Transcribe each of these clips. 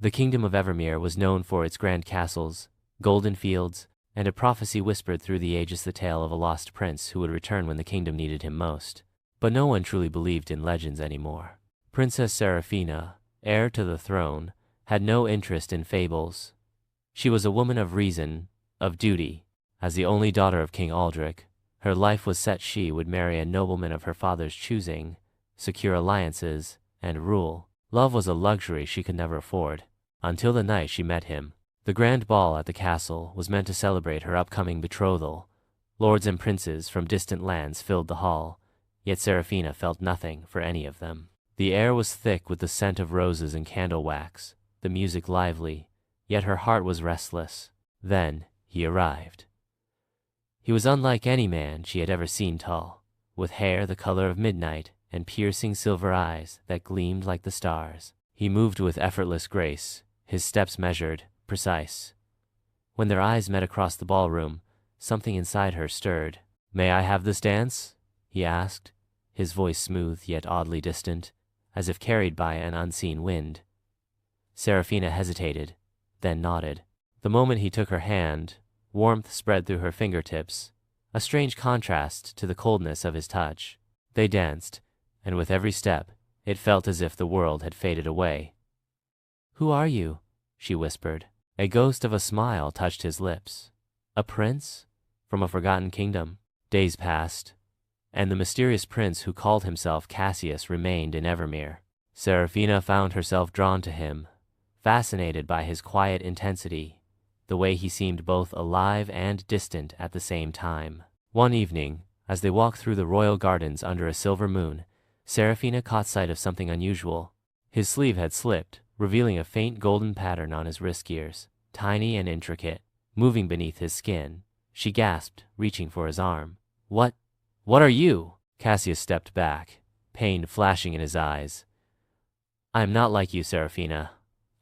The kingdom of Evermere was known for its grand castles, golden fields, and a prophecy whispered through the ages the tale of a lost prince who would return when the kingdom needed him most. But no one truly believed in legends anymore. Princess Seraphina, heir to the throne, had no interest in fables. She was a woman of reason, of duty. As the only daughter of King Aldrich, her life was set. She would marry a nobleman of her father's choosing, secure alliances, and rule. Love was a luxury she could never afford, until the night she met him. The grand ball at the castle was meant to celebrate her upcoming betrothal. Lords and princes from distant lands filled the hall, yet Seraphina felt nothing for any of them. The air was thick with the scent of roses and candle wax, the music lively, yet her heart was restless. Then he arrived. He was unlike any man she had ever seen, tall, with hair the color of midnight and piercing silver eyes that gleamed like the stars. He moved with effortless grace, his steps measured, precise. When their eyes met across the ballroom, something inside her stirred. "May I have this dance?" he asked, his voice smooth yet oddly distant, as if carried by an unseen wind. Seraphina hesitated, then nodded. The moment he took her hand, warmth spread through her fingertips, a strange contrast to the coldness of his touch. They danced, and with every step, it felt as if the world had faded away. "Who are you?" she whispered. A ghost of a smile touched his lips. "A prince? From a forgotten kingdom?" Days passed, and the mysterious prince who called himself Cassius remained in Evermere. Seraphina found herself drawn to him, fascinated by his quiet intensity, the way he seemed both alive and distant at the same time. One evening, as they walked through the royal gardens under a silver moon, Seraphina caught sight of something unusual. His sleeve had slipped, revealing a faint golden pattern on his wrist gears, tiny and intricate, moving beneath his skin. She gasped, reaching for his arm. What are you?" Cassius stepped back, pain flashing in his eyes. "I am not like you, Seraphina.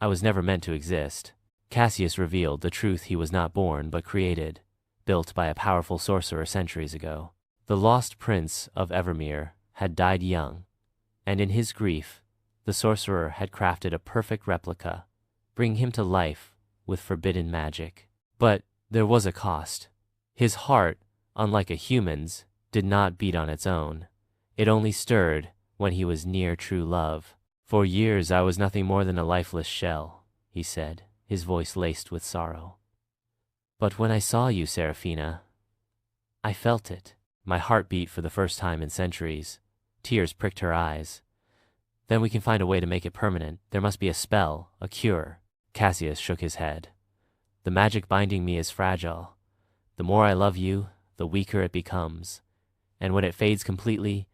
I was never meant to exist." Cassius revealed the truth. He was not born but created, built by a powerful sorcerer centuries ago. The lost prince of Evermere had died young, and in his grief, the sorcerer had crafted a perfect replica, bringing him to life with forbidden magic. But there was a cost. His heart, unlike a human's, did not beat on its own. It only stirred when he was near true love. "For years I was nothing more than a lifeless shell," he said, his voice laced with sorrow. "But when I saw you, Seraphina, I felt it." My heart beat for the first time in centuries. Tears pricked her eyes. "Then we can find a way to make it permanent. There must be a spell, a cure." Cassius shook his head. "The magic binding me is fragile. The more I love you, the weaker it becomes. And when it fades completely,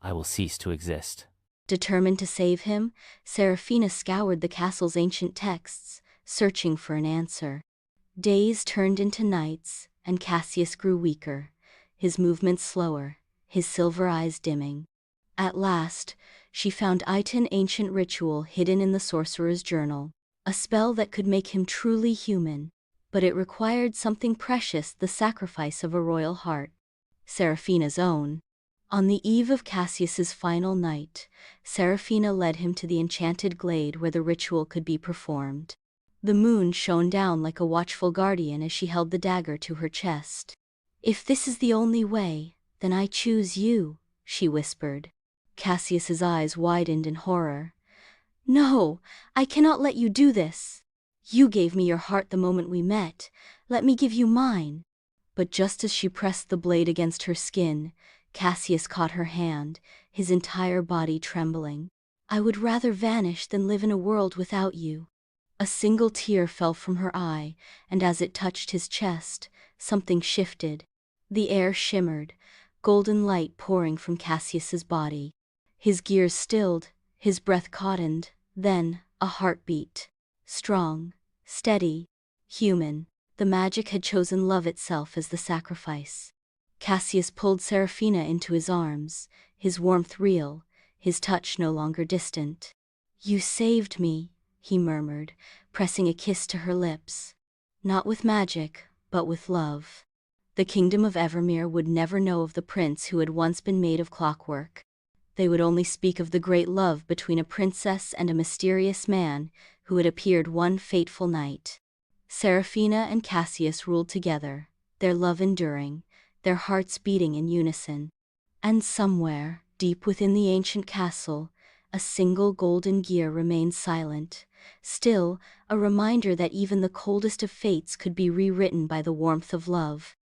I will cease to exist." Determined to save him, Seraphina scoured the castle's ancient texts, searching for an answer. Days turned into nights, and Cassius grew weaker, his movements slower, his silver eyes dimming. At last, she found an ancient ritual hidden in the sorcerer's journal, a spell that could make him truly human, but it required something precious, the sacrifice of a royal heart, Seraphina's own. On the eve of Cassius's final night, Seraphina led him to the enchanted glade where the ritual could be performed. The moon shone down like a watchful guardian as she held the dagger to her chest. "If this is the only way, then I choose you," she whispered. Cassius's eyes widened in horror. "No, I cannot let you do this. You gave me your heart the moment we met. Let me give you mine." But just as she pressed the blade against her skin, Cassius caught her hand, his entire body trembling. "I would rather vanish than live in a world without you." A single tear fell from her eye, and as it touched his chest, something shifted. The air shimmered, golden light pouring from Cassius's body. His gears stilled, his breath cautioned, then a heartbeat. Strong, steady, human. The magic had chosen love itself as the sacrifice. Cassius pulled Seraphina into his arms, his warmth real, his touch no longer distant. "You saved me," he murmured, pressing a kiss to her lips. "Not with magic, but with love." The kingdom of Evermere would never know of the prince who had once been made of clockwork. They would only speak of the great love between a princess and a mysterious man, who had appeared one fateful night. Seraphina and Cassius ruled together, their love enduring, their hearts beating in unison. And somewhere, deep within the ancient castle, a single golden gear remained silent, still, a reminder that even the coldest of fates could be rewritten by the warmth of love.